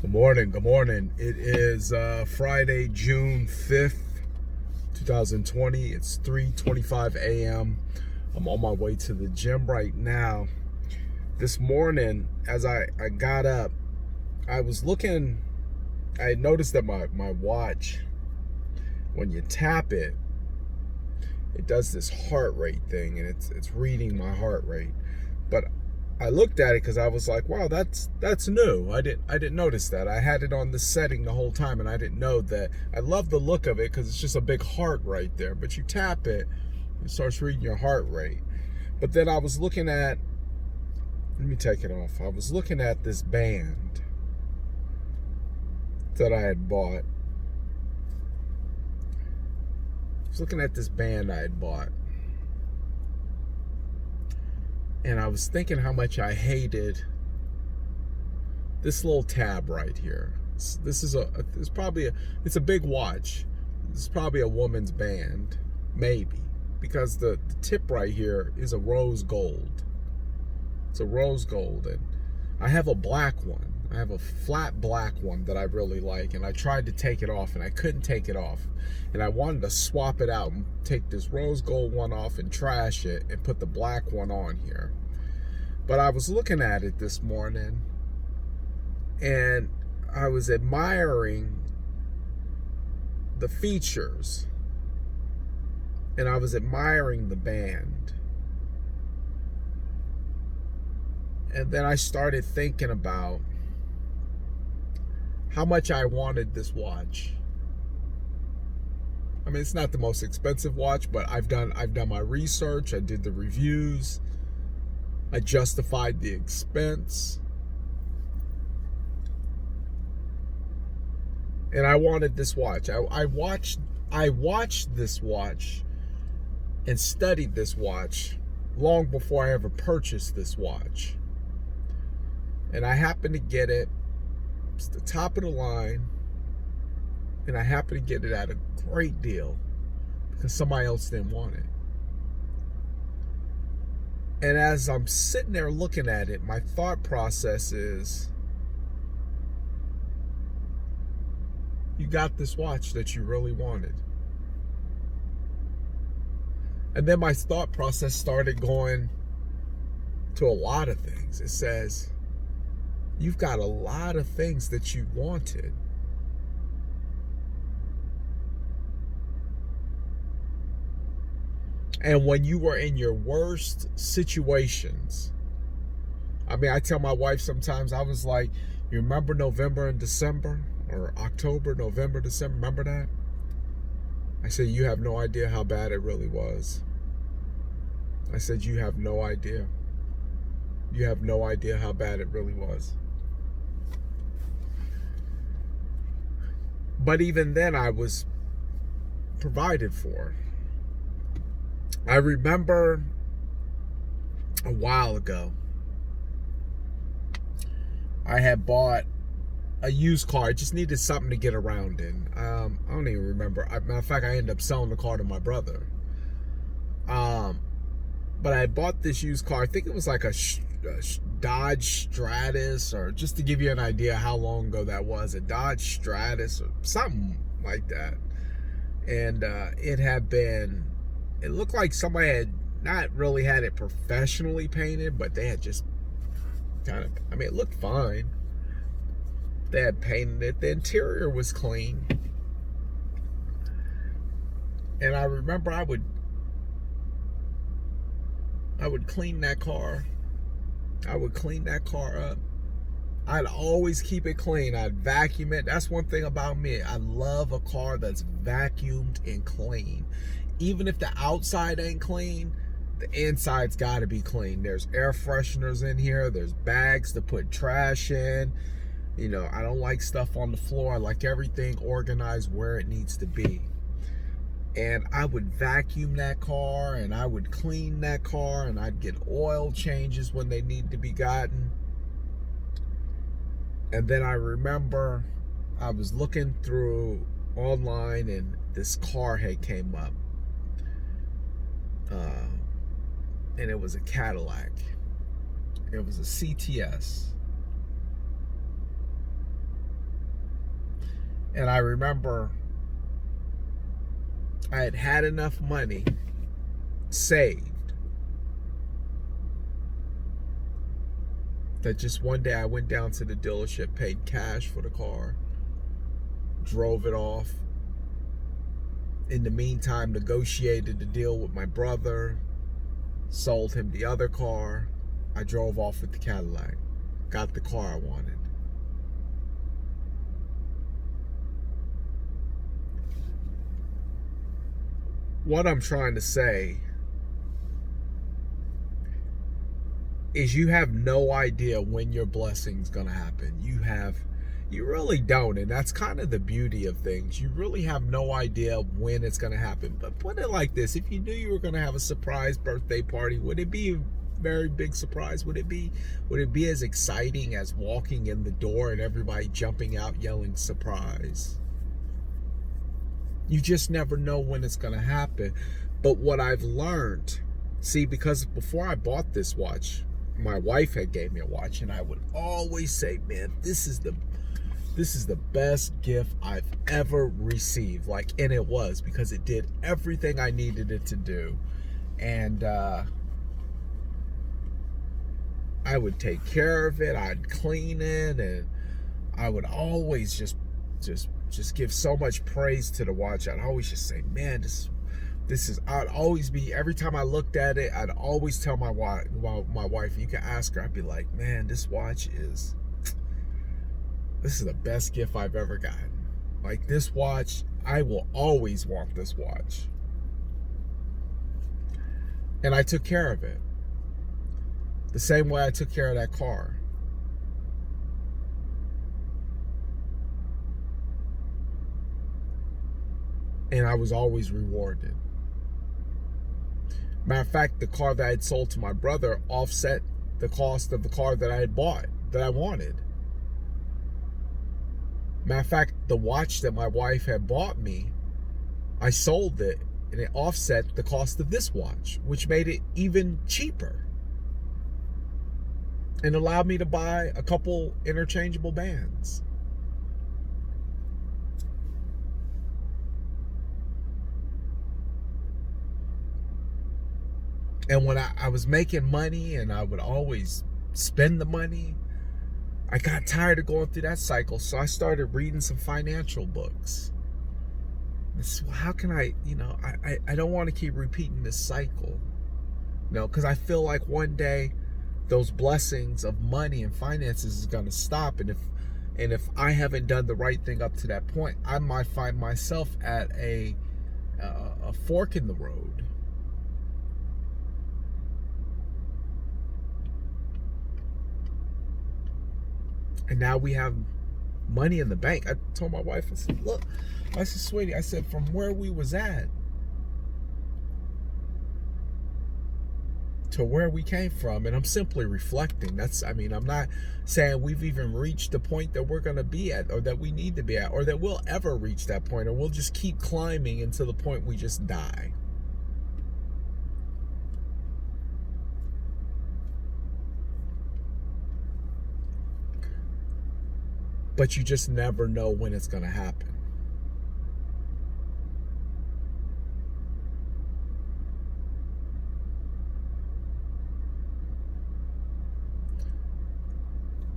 Good morning. Good morning. It is Friday, June 5th, 2020. It's 3:25 a.m. I'm on my way to the gym right now. This morning, as I got up, I was looking, I noticed that my watch, when you tap it, it does this heart rate thing, and it's reading my heart rate. But I looked at it because I was like, wow, that's new. I didn't notice that. I had it on this setting the whole time, and I didn't know that. I love the look of it because it's just a big heart right there. But you tap it, it starts reading your heart rate. But then I was looking at, let me take it off. I was looking at this band that I had bought. I was looking at this band I had bought. And I was thinking how much I hated this little tab right here. This is it's a big watch. This is probably a woman's band, maybe, because the tip right here is a rose gold. It's a rose gold, and I have a black one. I have a flat black one that I really like, and I tried to take it off, and I couldn't take it off. And I wanted to swap it out and take this rose gold one off and trash it and put the black one on here. But I was looking at it this morning, and I was admiring the features, and I was admiring the band. And then I started thinking about how much I wanted this watch. I mean, it's not the most expensive watch, but I've done my research. I did the reviews. I justified the expense. And I wanted this watch. I watched this watch and studied this watch long before I ever purchased this watch. And I happened to get it. It's the top of the line. And I happened to get it at a great deal because somebody else didn't want it. And as I'm sitting there looking at it, my thought process is, you got this watch that you really wanted. And then my thought process started going to a lot of things. It says, you've got a lot of things that you wanted. And when you were in your worst situations, I mean, I tell my wife sometimes, I was like, you remember November and December? Or October, November, December, remember that? I said, you have no idea how bad it really was. I said, you have no idea. You have no idea how bad it really was. But even then, I was provided for. I remember a while ago, I had bought a used car. I just needed something to get around in. I don't even remember. Matter of fact, I ended up selling the car to my brother. But I bought this used car. I think it was like a Dodge Stratus, or just to give you an idea how long ago that was, a Dodge Stratus or something like that. And it looked like somebody had not really had it professionally painted, but they had just kind of, I mean, it looked fine. They had painted it. The interior was clean. And I remember I would clean that car. I would clean that car up. I'd always keep it clean. I'd vacuum it. That's one thing about me. I love a car that's vacuumed and clean. Even if the outside ain't clean, the inside's got to be clean. There's air fresheners in here. There's bags to put trash in. You know, I don't like stuff on the floor. I like everything organized where it needs to be. And I would vacuum that car, and I would clean that car, and I'd get oil changes when they need to be gotten. And then I remember I was looking through online, and this car had came up. And it was a Cadillac. It was a CTS. And I remember I had enough money saved that just one day I went down to the dealership, paid cash for the car, drove it off. In the meantime, negotiated the deal with my brother, sold him the other car. I drove off with the Cadillac, got the car I wanted. What I'm trying to say is you have no idea when your blessing's gonna happen. You really don't, and that's kind of the beauty of things. You really have no idea when it's gonna happen. But put it like this: if you knew you were gonna have a surprise birthday party, would it be a very big surprise? Would it be as exciting as walking in the door and everybody jumping out yelling surprise? You just never know when it's gonna happen. But what I've learned, see, because before I bought this watch, my wife had gave me a watch, and I would always say, man, this is the best gift I've ever received. Like, and it was, because it did everything I needed it to do. And I would take care of it, I'd clean it, and I would always just give so much praise to the watch. I'd always just say, man, this is, I'd always be, every time I looked at it, I'd always tell my wife, you can ask her, I'd be like, man, this is the best gift I've ever gotten. Like, this watch, I will always want this watch. And I took care of it the same way I took care of that car. And I was always rewarded. Matter of fact, the car that I had sold to my brother offset the cost of the car that I had bought, that I wanted. Matter of fact, the watch that my wife had bought me, I sold it, and it offset the cost of this watch, which made it even cheaper and allowed me to buy a couple interchangeable bands. And when I was making money and I would always spend the money, I got tired of going through that cycle. So I started reading some financial books. How can I don't want to keep repeating this cycle. Because I feel like one day those blessings of money and finances is going to stop. And if I haven't done the right thing up to that point, I might find myself at a fork in the road. And now we have money in the bank. I told my wife, I said, look, I said, sweetie, I said, from where we was at to where we came from, and I'm simply reflecting. I'm not saying we've even reached the point that we're going to be at, or that we need to be at, or that we'll ever reach that point, or we'll just keep climbing until the point we just die. But you just never know when it's going to happen.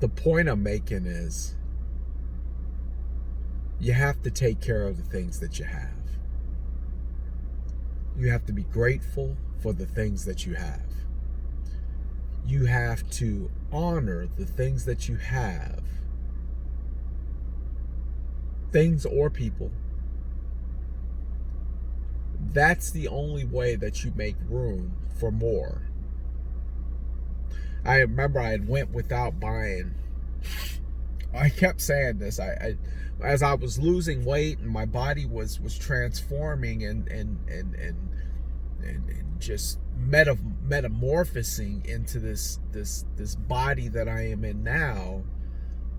The point I'm making is you have to take care of the things that you have. You have to be grateful for the things that you have. You have to honor the things that you have. Things or people. That's the only way that you make room for more. I remember I had went without buying. I kept saying this. I as I was losing weight and my body was transforming and just metamorphosing into this body that I am in now.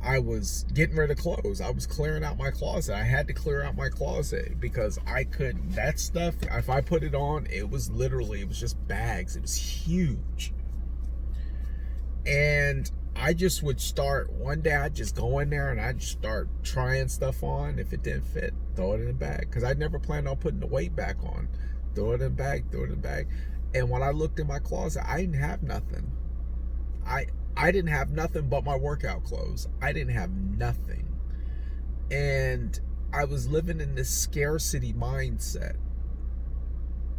I was getting rid of clothes. I was clearing out my closet. I had to clear out my closet because I couldn't. That stuff, if I put it on, it was just bags. It was huge. And I just would start one day. I'd just go in there and I'd start trying stuff on. If it didn't fit, throw it in the bag, because I never planned on putting the weight back on. Throw it in the bag, throw it in the bag. And when I looked in my closet, I didn't have nothing. I didn't have nothing but my workout clothes. I didn't have nothing. And I was living in this scarcity mindset.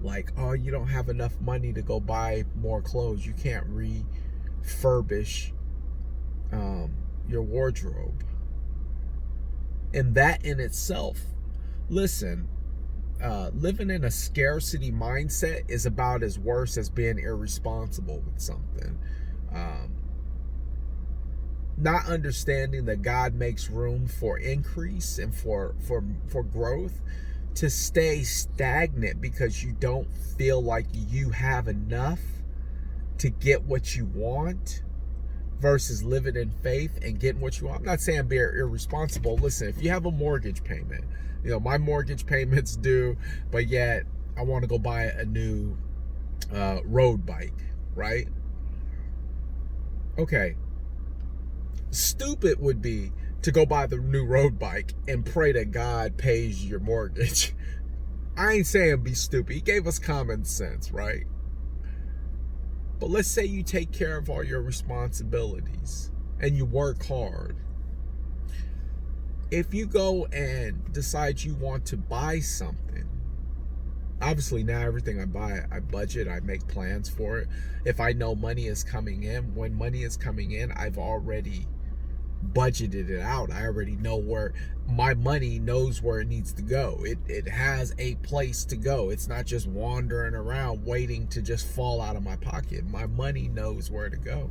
Like, oh, you don't have enough money to go buy more clothes. You can't refurbish your wardrobe. And that in itself, listen, living in a scarcity mindset is about as worse as being irresponsible with something. Not understanding that God makes room for increase and for growth. To stay stagnant because you don't feel like you have enough to get what you want, versus living in faith and getting what you want. I'm not saying be irresponsible. Listen, if you have a mortgage payment, my mortgage payment's due, but yet I want to go buy a new road bike, right? Okay. Stupid would be to go buy the new road bike and pray that God pays your mortgage. I ain't saying be stupid. He gave us common sense, right? But let's say you take care of all your responsibilities and you work hard. If you go and decide you want to buy something, obviously now everything I buy, I budget, I make plans for it. If I know money is coming in, when money is coming in, I've already budgeted it out. I already know where my money knows where it needs to go. It has a place to go. It's not just wandering around waiting to just fall out of my pocket. My money knows where to go.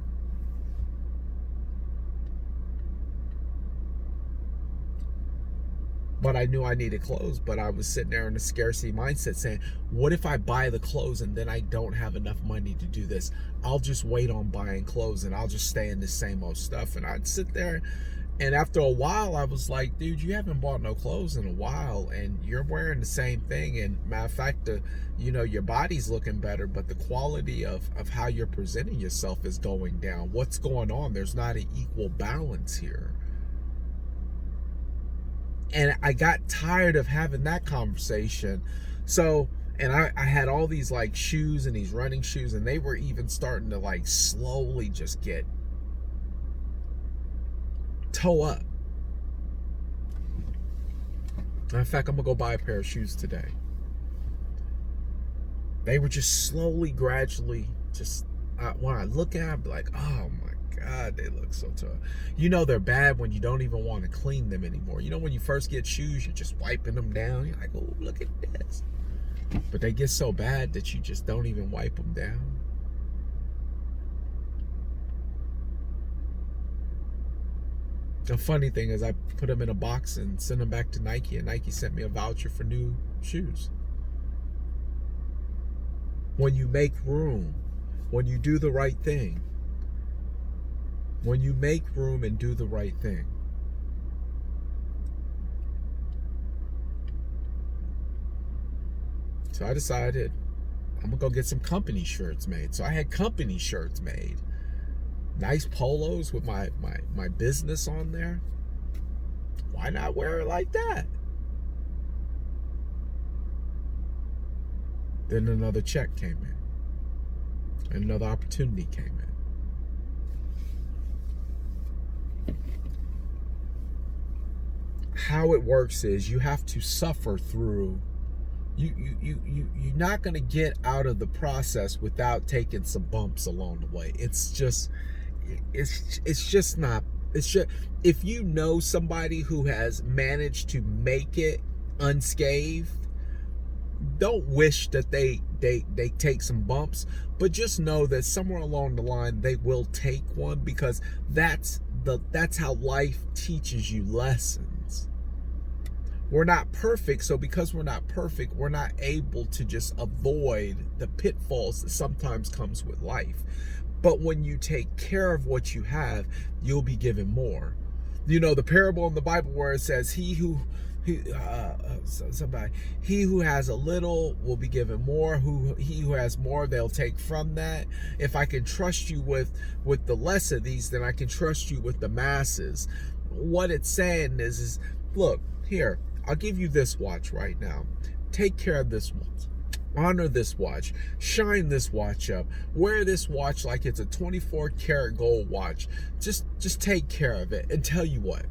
But I knew I needed clothes, but I was sitting there in a scarcity mindset saying, what if I buy the clothes and then I don't have enough money to do this? I'll just wait on buying clothes and I'll just stay in the same old stuff. And I'd sit there, and after a while I was like, dude, you haven't bought no clothes in a while and you're wearing the same thing. And matter of fact, your body's looking better, but the quality of how you're presenting yourself is going down. What's going on? There's not an equal balance here. And I got tired of having that conversation. So, and I had all these like shoes and these running shoes, and they were even starting to like slowly just get toe up. In fact, I'm gonna go buy a pair of shoes today. They were just slowly, gradually, just when I look at them, I'm like, oh my God, they look so tough. They're bad when you don't even want to clean them anymore. When you first get shoes, you're just wiping them down. You're like, oh, look at this. But they get so bad that you just don't even wipe them down. The funny thing is I put them in a box and sent them back to Nike, and Nike sent me a voucher for new shoes. When you make room, when you do the right thing, when you make room and do the right thing. So I decided I'm gonna go get some company shirts made. So I had company shirts made. Nice polos with my business on there. Why not wear it like that? Then another check came in. And another opportunity came in. How it works is you have to suffer through. You're not going to get out of the process without taking some bumps along the way. It's just not. It's just, if you know somebody who has managed to make it unscathed, don't wish that they take some bumps, but just know that somewhere along the line they will take one, because that's how life teaches you lessons. We're not perfect, so because we're not perfect, we're not able to just avoid the pitfalls that sometimes comes with life. But when you take care of what you have, you'll be given more. The parable in the Bible where it says, he who Somebody, he who has a little will be given more. He who has more, they'll take from that. If I can trust you with the less of these, then I can trust you with the masses. What it's saying is look here. I'll give you this watch right now. Take care of this watch. Honor this watch. Shine this watch up. Wear this watch like it's a 24 karat gold watch. Just take care of it. And tell you what,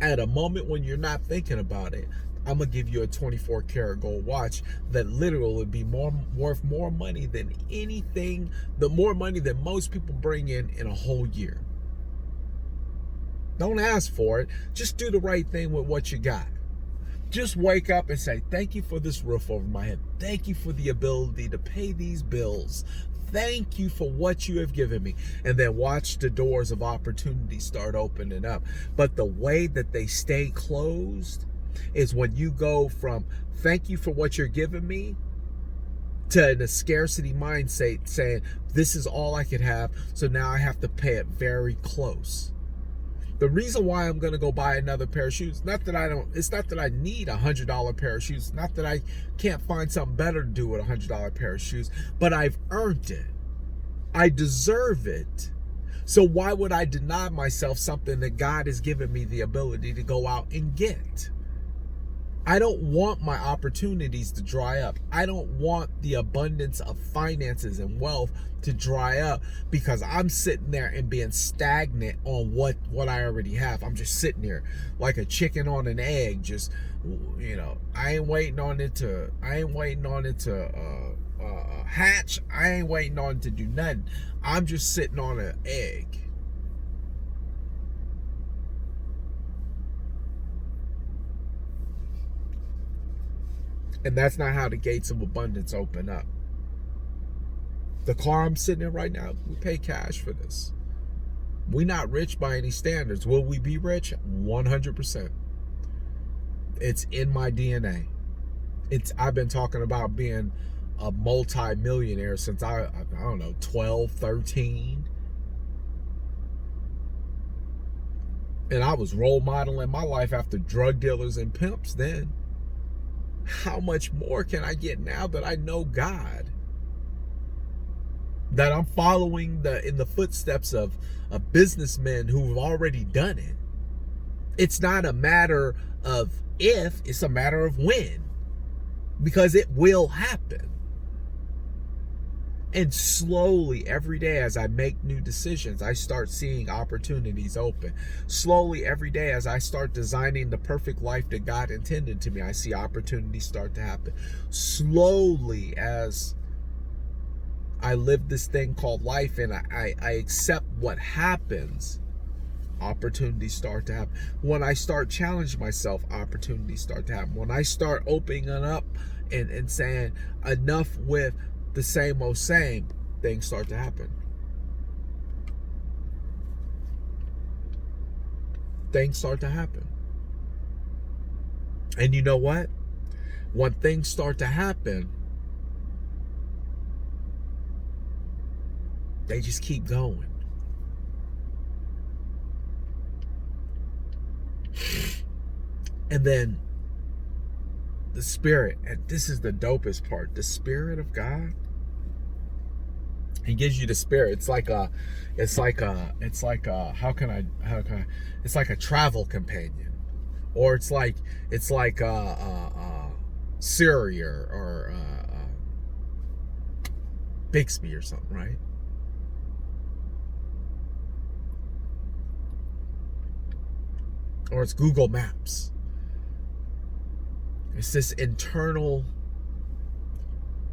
at a moment when you're not thinking about it, I'm gonna give you a 24 karat gold watch that literally would be worth more money than anything, more money than most people bring in a whole year. Don't ask for it. Just do the right thing with what you got. Just wake up and say, thank you for this roof over my head. Thank you for the ability to pay these bills. Thank you for what you have given me. And then watch the doors of opportunity start opening up. But the way that they stay closed is when you go from thank you for what you're giving me to the scarcity mindset saying, this is all I could have, so now I have to pay it very close. The reason why I'm going to go buy another pair of shoes, it's not that I need a $100 pair of shoes, not that I can't find something better to do with a $100 pair of shoes, but I've earned it. I deserve it. So why would I deny myself something that God has given me the ability to go out and get? I don't want my opportunities to dry up. I don't want the abundance of finances and wealth to dry up because I'm sitting there and being stagnant on what I already have. I'm just sitting there like a chicken on an egg. Just, I ain't waiting on it to hatch. I ain't waiting on it to do nothing. I'm just sitting on an egg. And that's not how the gates of abundance open up. The car I'm sitting in right now, we pay cash for this. We're not rich by any standards. Will we be rich? 100%. It's in my DNA. I've been talking about being a multi-millionaire since I don't know, 12, 13. And I was role modeling my life after drug dealers and pimps then. How much more can I get now that I know God? That I'm following in the footsteps of businessmen who've already done it. It's not a matter of if, it's a matter of when. Because it will happen. And slowly, every day as I make new decisions, I start seeing opportunities open. Slowly, every day as I start designing the perfect life that God intended to me, I see opportunities start to happen. Slowly, as I live this thing called life and I accept what happens, opportunities start to happen. When I start challenging myself, opportunities start to happen. When I start opening up and saying enough with the same old same, things start to happen. Things start to happen. And you know what? When things start to happen, they just keep going. And then the Spirit, and this is the dopest part, the Spirit of God, He gives you the Spirit. It's like a travel companion, or it's like Siri or Bixby or something, right? Or it's Google Maps. It's this internal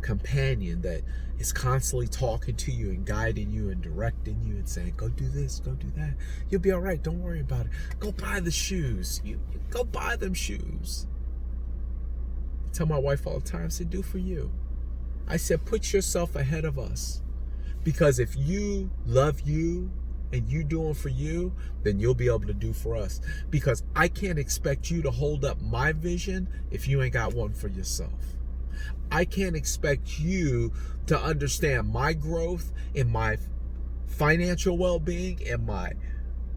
companion that is constantly talking to you and guiding you and directing you and saying, go do this, go do that. You'll be all right. Don't worry about it. Go buy the shoes. You go buy them shoes. I tell my wife all the time, I said, do for you. I said, put yourself ahead of us. Because if you love you and you doing for you, then you'll be able to do for us. Because I can't expect you to hold up my vision if you ain't got one for yourself. I can't expect you to understand my growth and my financial well-being and my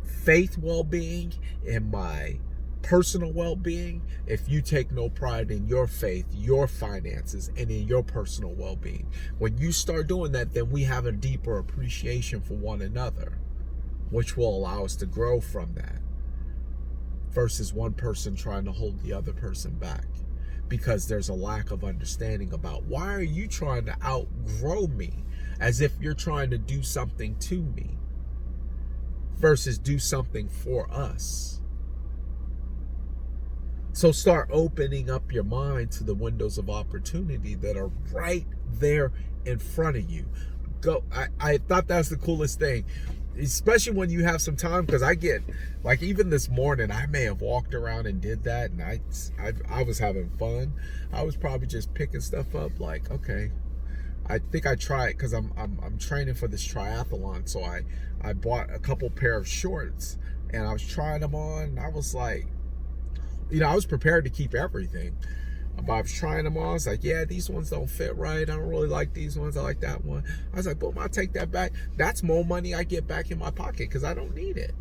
faith well-being and my personal well-being if you take no pride in your faith, your finances, and in your personal well-being. When you start doing that, then we have a deeper appreciation for one another, which will allow us to grow from that, versus one person trying to hold the other person back because there's a lack of understanding about, why are you trying to outgrow me, as if you're trying to do something to me versus do something for us. So start opening up your mind to the windows of opportunity that are right there in front of you. I thought that's the coolest thing, especially when you have some time, because I get, like, even this morning I may have walked around and did that, and I was having fun. I was probably just picking stuff up, like, okay, I think I tried, because I'm training for this triathlon, so I bought a couple pair of shorts and I was trying them on, and I was like, I was prepared to keep everything, but I was trying them on. I was like, yeah, these ones don't fit right. I don't really like these ones. I like that one. I was like, boom, I'll take that back. That's more money I get back in my pocket because I don't need it.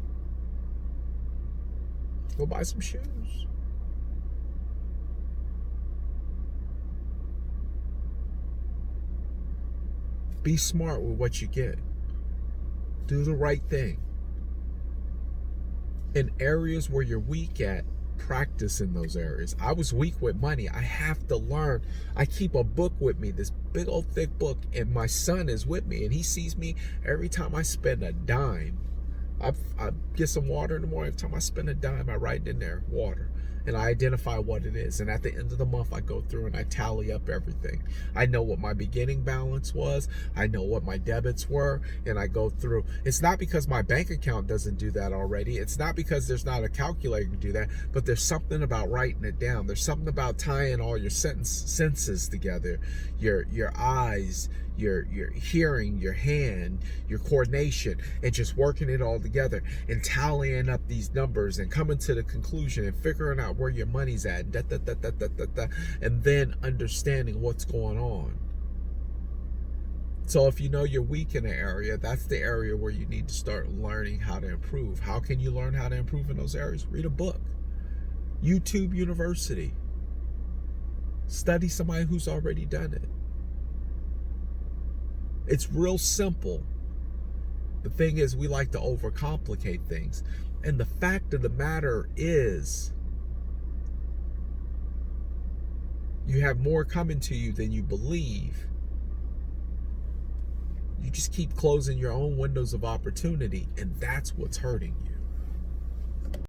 Go buy some shoes. Be smart with what you get. Do the right thing. In areas where you're weak at, practice in those areas. I was weak with money. I have to learn. I keep a book with me, this big old thick book, and my son is with me, and he sees me every time I spend a dime. I get some water in the morning. Every time I spend a dime, I write in there water, and I identify what it is. And at the end of the month, I go through and I tally up everything. I know what my beginning balance was. I know what my debits were, and I go through. It's not because my bank account doesn't do that already. It's not because there's not a calculator to do that, but there's something about writing it down. There's something about tying all your senses together. Your eyes, your hearing, your hand, your coordination, and just working it all together and tallying up these numbers and coming to the conclusion and figuring out where your money's at, and then understanding what's going on. So if you know you're weak in an area, that's the area where you need to start learning how to improve. How can you learn how to improve in those areas? Read a book. YouTube University. Study somebody who's already done it. It's real simple. The thing is, we like to overcomplicate things. And the fact of the matter is, you have more coming to you than you believe. You just keep closing your own windows of opportunity, and that's what's hurting you.